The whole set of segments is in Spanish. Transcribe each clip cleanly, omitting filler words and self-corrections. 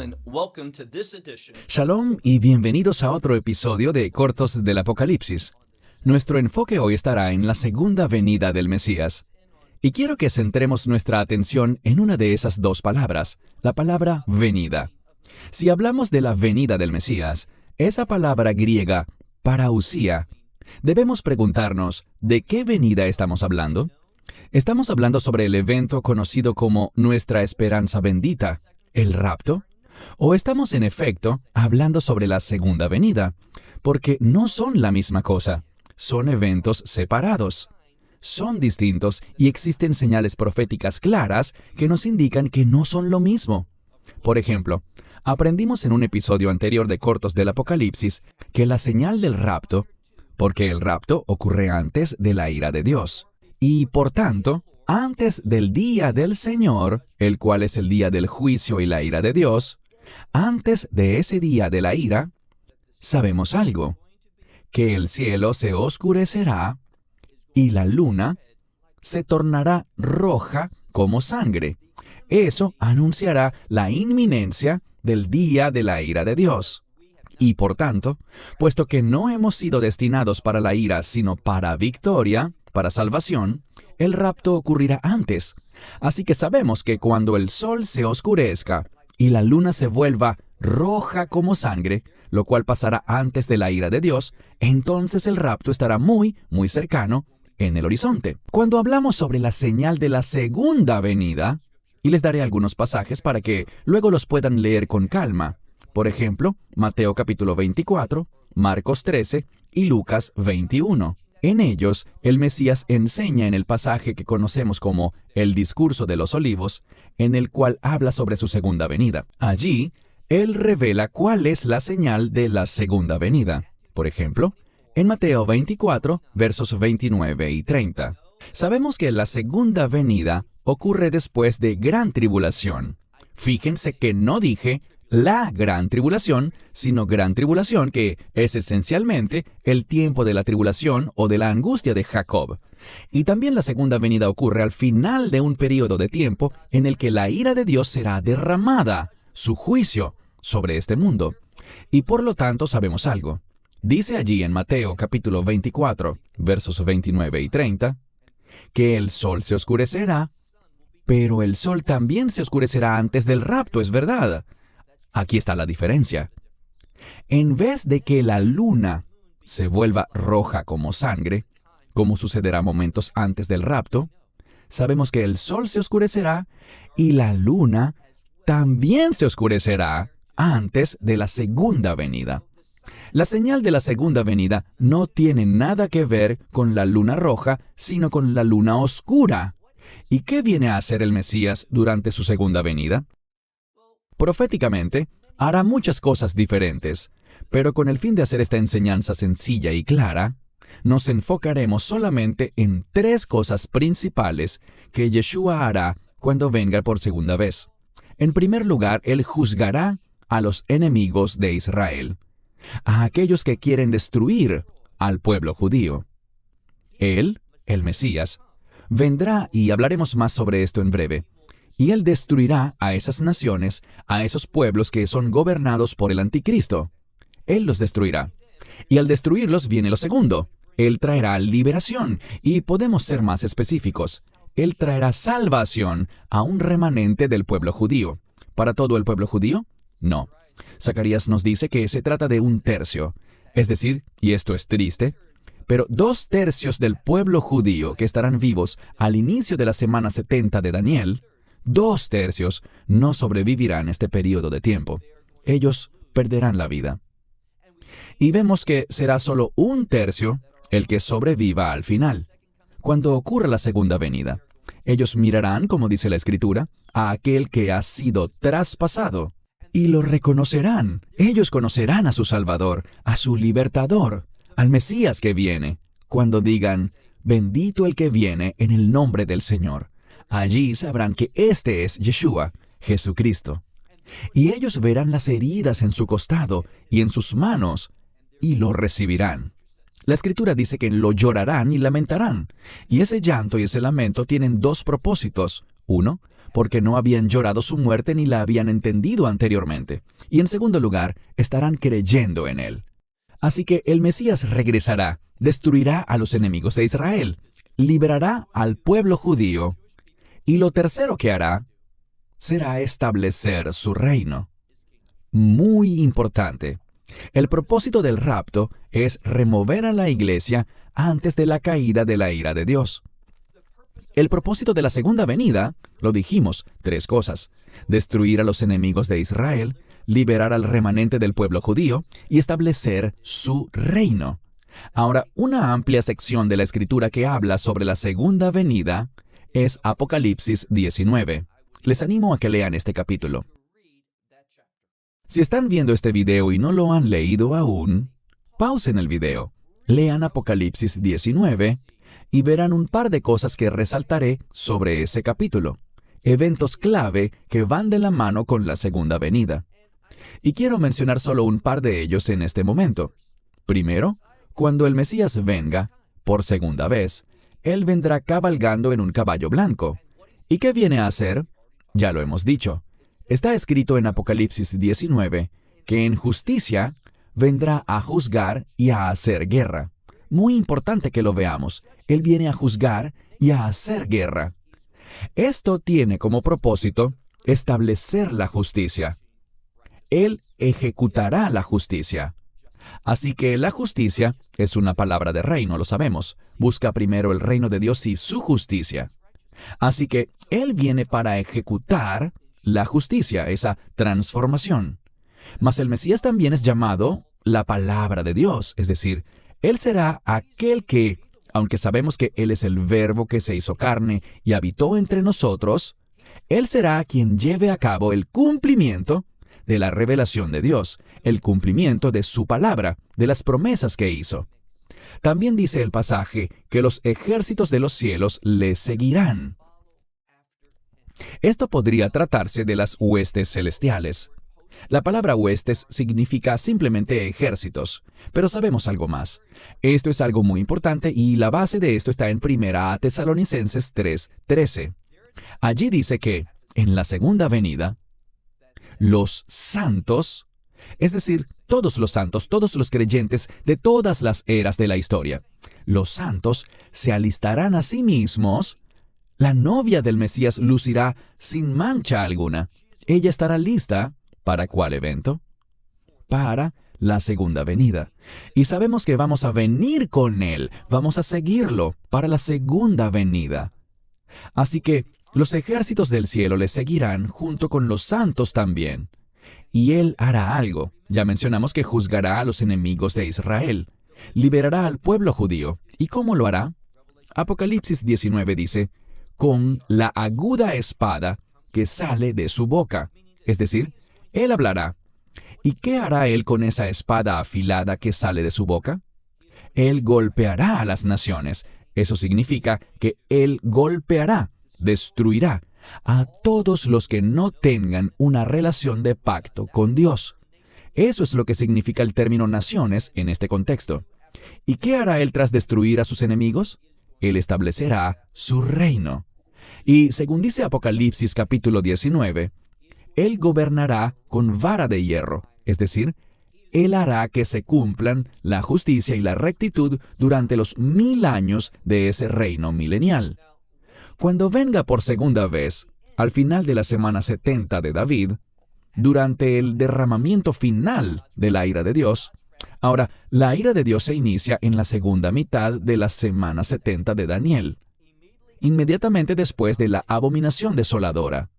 and welcome to this edition. Shalom y bienvenidos a otro episodio de Cortos del Apocalipsis. Nuestro enfoque hoy estará en la segunda venida del Mesías. Y quiero que centremos nuestra atención en una de esas dos palabras, la palabra venida. Si hablamos de la venida del Mesías, esa palabra griega, parausía, debemos preguntarnos, ¿de qué venida estamos hablando? ¿Estamos hablando sobre el evento conocido como nuestra esperanza bendita, el rapto? ¿O estamos en efecto hablando sobre la segunda venida? Porque no son la misma cosa, son eventos separados. Son distintos y existen señales proféticas claras que nos indican que no son lo mismo. Por ejemplo, aprendimos en un episodio anterior de Cortos del Apocalipsis que la señal del rapto, porque el rapto ocurre antes de la ira de Dios, y por tanto, antes del día del Señor, el cual es el día del juicio y la ira de Dios, antes de ese día de la ira, sabemos algo, que el cielo se oscurecerá y la luna se tornará roja como sangre. Eso anunciará la inminencia del día de la ira de Dios. Y por tanto, puesto que no hemos sido destinados para la ira, sino para victoria, para salvación, el rapto ocurrirá antes. Así que sabemos que cuando el sol se oscurezca y la luna se vuelva roja como sangre, lo cual pasará antes de la ira de Dios, entonces el rapto estará muy, muy cercano en el horizonte. Cuando hablamos sobre la señal de la segunda venida, y les daré algunos pasajes para que luego los puedan leer con calma. Por ejemplo, Mateo capítulo 24, Marcos 13 y Lucas 21. En ellos, el Mesías enseña en el pasaje que conocemos como el Discurso de los Olivos, en el cual habla sobre su segunda venida. Allí, Él revela cuál es la señal de la segunda venida. Por ejemplo, en Mateo 24, versos 29 y 30. Sabemos que la segunda venida ocurre después de gran tribulación. Fíjense que no dije la gran tribulación, sino gran tribulación, que es esencialmente el tiempo de la tribulación o de la angustia de Jacob. Y también la segunda venida ocurre al final de un periodo de tiempo en el que la ira de Dios será derramada, su juicio, sobre este mundo. Y por lo tanto sabemos algo. Dice allí en Mateo capítulo 24, versos 29 y 30, que el sol se oscurecerá, pero el sol también se oscurecerá antes del rapto, ¿es verdad? Aquí está la diferencia. En vez de que la luna se vuelva roja como sangre, como sucederá momentos antes del rapto, sabemos que el sol se oscurecerá y la luna también se oscurecerá antes de la segunda venida. La señal de la segunda venida no tiene nada que ver con la luna roja, sino con la luna oscura. ¿Y qué viene a hacer el Mesías durante su segunda venida? Proféticamente, hará muchas cosas diferentes, pero con el fin de hacer esta enseñanza sencilla y clara, nos enfocaremos solamente en tres cosas principales que Yeshua hará cuando venga por segunda vez. En primer lugar, Él juzgará a los enemigos de Israel, a aquellos que quieren destruir al pueblo judío. Él, el Mesías, vendrá, y hablaremos más sobre esto en breve, y Él destruirá a esas naciones, a esos pueblos que son gobernados por el anticristo. Él los destruirá. Y al destruirlos viene lo segundo. Él traerá liberación, y podemos ser más específicos. Él traerá salvación a un remanente del pueblo judío. ¿Para todo el pueblo judío? No. Zacarías nos dice que se trata de un tercio. Es decir, y esto es triste, pero 2/3 del pueblo judío que estarán vivos al inicio de la semana 70 de Daniel, 2/3 no sobrevivirán este periodo de tiempo. Ellos perderán la vida. Y vemos que será solo 1/3 el que sobreviva al final, cuando ocurra la segunda venida. Ellos mirarán, como dice la Escritura, a aquel que ha sido traspasado, y lo reconocerán. Ellos conocerán a su Salvador, a su Libertador, al Mesías que viene, cuando digan, bendito el que viene en el nombre del Señor. Allí sabrán que este es Yeshua, Jesucristo. Y ellos verán las heridas en su costado y en sus manos, y lo recibirán. La Escritura dice que lo llorarán y lamentarán. Y ese llanto y ese lamento tienen dos propósitos. Uno, porque no habían llorado su muerte ni la habían entendido anteriormente. Y en segundo lugar, estarán creyendo en él. Así que el Mesías regresará, destruirá a los enemigos de Israel, liberará al pueblo judío, y lo tercero que hará será establecer su reino. Muy importante. El propósito del rapto es remover a la iglesia antes de la caída de la ira de Dios. El propósito de la segunda venida, lo dijimos, 3 cosas: destruir a los enemigos de Israel, liberar al remanente del pueblo judío y establecer su reino. Ahora, una amplia sección de la Escritura que habla sobre la segunda venida es Apocalipsis 19. Les animo a que lean este capítulo. Si están viendo este video y no lo han leído aún, pausen el video, lean Apocalipsis 19 y verán un par de cosas que resaltaré sobre ese capítulo, eventos clave que van de la mano con la segunda venida. Y quiero mencionar solo un par de ellos en este momento. Primero, cuando el Mesías venga, por segunda vez, Él vendrá cabalgando en un caballo blanco. ¿Y qué viene a hacer? Ya lo hemos dicho. Está escrito en Apocalipsis 19 que en justicia vendrá a juzgar y a hacer guerra. Muy importante que lo veamos. Él viene a juzgar y a hacer guerra. Esto tiene como propósito establecer la justicia. Él ejecutará la justicia. Así que la justicia es una palabra de reino, lo sabemos. Busca primero el reino de Dios y su justicia. Así que Él viene para ejecutar la justicia, esa transformación. Mas el Mesías también es llamado la palabra de Dios, es decir, Él será aquel que, aunque sabemos que Él es el Verbo que se hizo carne y habitó entre nosotros, Él será quien lleve a cabo el cumplimiento de la revelación de Dios, el cumplimiento de su palabra, de las promesas que hizo. También dice el pasaje que los ejércitos de los cielos le seguirán. Esto podría tratarse de las huestes celestiales. La palabra huestes significa simplemente ejércitos, pero sabemos algo más. Esto es algo muy importante y la base de esto está en 1 Tesalonicenses 3:13. Allí dice que, en la segunda venida, los santos, es decir, todos los santos, todos los creyentes de todas las eras de la historia, los santos se alistarán a sí mismos. La novia del Mesías lucirá sin mancha alguna. Ella estará lista. ¿Para cuál evento? Para la segunda venida. Y sabemos que vamos a venir con Él, vamos a seguirlo para la segunda venida. Así que los ejércitos del cielo le seguirán junto con los santos también. Y Él hará algo. Ya mencionamos que juzgará a los enemigos de Israel. Liberará al pueblo judío. ¿Y cómo lo hará? Apocalipsis 19 dice, con la aguda espada que sale de su boca. Es decir, Él hablará. ¿Y qué hará Él con esa espada afilada que sale de su boca? Él golpeará a las naciones. Eso significa que Él golpeará, destruirá a todos los que no tengan una relación de pacto con Dios. Eso es lo que significa el término naciones en este contexto. ¿Y qué hará Él tras destruir a sus enemigos? Él establecerá su reino. Y según dice Apocalipsis capítulo 19, Él gobernará con vara de hierro, es decir, Él hará que se cumplan la justicia y la rectitud durante los 1000 años de ese reino milenial. Cuando venga por segunda vez, al final de la semana 70 de David, durante el derramamiento final de la ira de Dios, ahora, la ira de Dios se inicia en la segunda mitad de la semana 70 de Daniel, inmediatamente después de la abominación desoladora.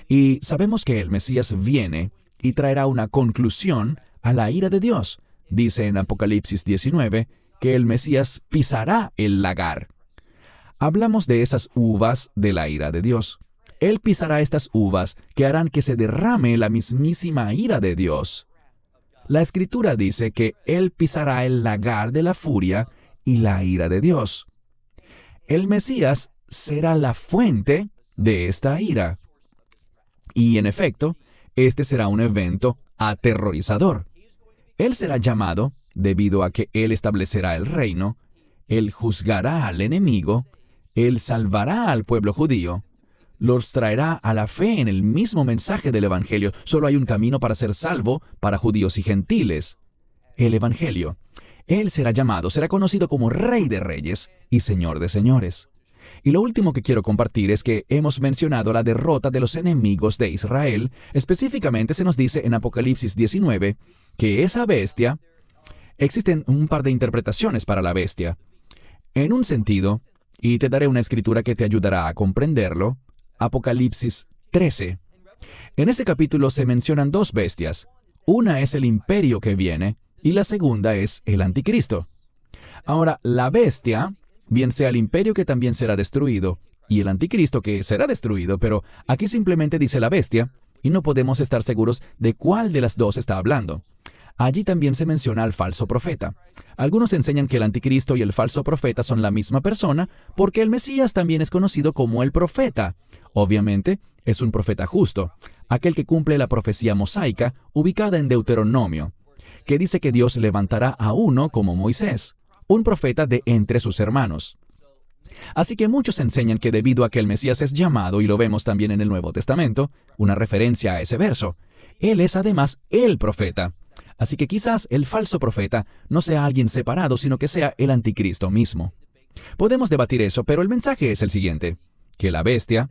Y sabemos que el Mesías viene y traerá una conclusión a la ira de Dios. Dice en Apocalipsis 19 que el Mesías pisará el lagar. Hablamos de esas uvas de la ira de Dios. Él pisará estas uvas que harán que se derrame la mismísima ira de Dios. La Escritura dice que Él pisará el lagar de la furia y la ira de Dios. El Mesías será la fuente de esta ira. Y en efecto, este será un evento aterrorizador. Él será llamado, debido a que Él establecerá el reino, Él juzgará al enemigo, Él salvará al pueblo judío, los traerá a la fe en el mismo mensaje del Evangelio. Solo hay un camino para ser salvo para judíos y gentiles: el Evangelio. Él será llamado, será conocido como Rey de Reyes y Señor de Señores. Y lo último que quiero compartir es que hemos mencionado la derrota de los enemigos de Israel. Específicamente se nos dice en Apocalipsis 19 que esa bestia, existen un par de interpretaciones para la bestia. En un sentido, y te daré una escritura que te ayudará a comprenderlo, Apocalipsis 13. En ese capítulo se mencionan dos bestias. Una es el imperio que viene y la segunda es el anticristo. Ahora, la bestia, bien sea el imperio que también será destruido y el anticristo que será destruido, pero aquí simplemente dice la bestia y no podemos estar seguros de cuál de las dos está hablando. Allí también se menciona al falso profeta. Algunos enseñan que el anticristo y el falso profeta son la misma persona porque el Mesías también es conocido como el profeta. Obviamente, es un profeta justo, aquel que cumple la profecía mosaica ubicada en Deuteronomio, que dice que Dios levantará a uno como Moisés, un profeta de entre sus hermanos. Así que muchos enseñan que debido a que el Mesías es llamado, y lo vemos también en el Nuevo Testamento, una referencia a ese verso, él es además el profeta. Así que quizás el falso profeta no sea alguien separado, sino que sea el anticristo mismo. Podemos debatir eso, pero el mensaje es el siguiente: que la bestia,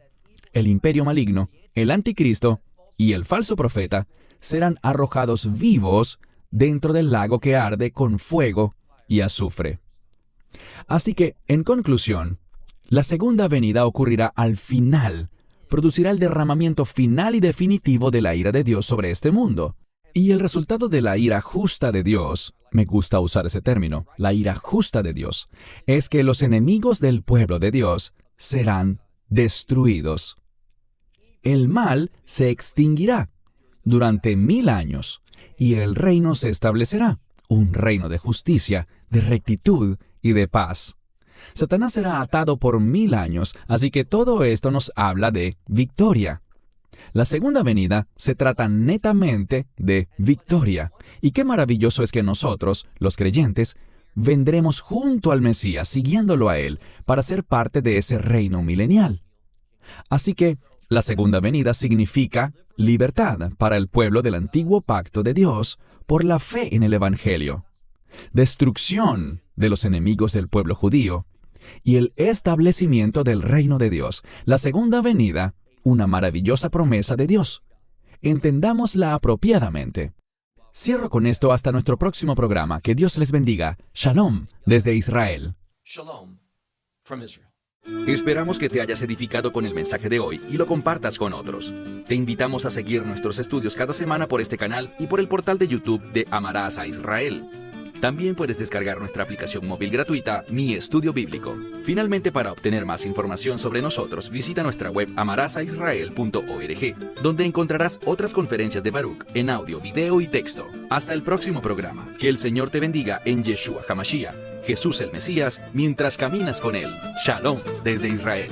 el imperio maligno, el anticristo y el falso profeta serán arrojados vivos dentro del lago que arde con fuego y azufre. Así que, en conclusión, la segunda venida ocurrirá al final, producirá el derramamiento final y definitivo de la ira de Dios sobre este mundo. Y el resultado de la ira justa de Dios, me gusta usar ese término, la ira justa de Dios, es que los enemigos del pueblo de Dios serán destruidos. El mal se extinguirá durante 1000 años y el reino se establecerá, un reino de justicia, de rectitud y de paz. Satanás será atado por 1000 años, así que todo esto nos habla de victoria. La segunda venida se trata netamente de victoria. Y qué maravilloso es que nosotros, los creyentes, vendremos junto al Mesías, siguiéndolo a Él, para ser parte de ese reino milenial. Así que la segunda venida significa libertad para el pueblo del antiguo pacto de Dios por la fe en el Evangelio, destrucción de los enemigos del pueblo judío y el establecimiento del reino de Dios. La segunda venida, una maravillosa promesa de Dios. Entendámosla apropiadamente. Cierro con esto hasta nuestro próximo programa. Que Dios les bendiga. Shalom desde Israel. Shalom from Israel. Esperamos que te hayas edificado con el mensaje de hoy y lo compartas con otros. Te invitamos a seguir nuestros estudios cada semana por este canal y por el portal de YouTube de Amarás a Israel. También puedes descargar nuestra aplicación móvil gratuita, Mi Estudio Bíblico. Finalmente, para obtener más información sobre nosotros, visita nuestra web amarasaisrael.org, donde encontrarás otras conferencias de Baruch en audio, video y texto. Hasta el próximo programa. Que el Señor te bendiga en Yeshua HaMashiach, Jesús el Mesías, mientras caminas con Él. Shalom desde Israel.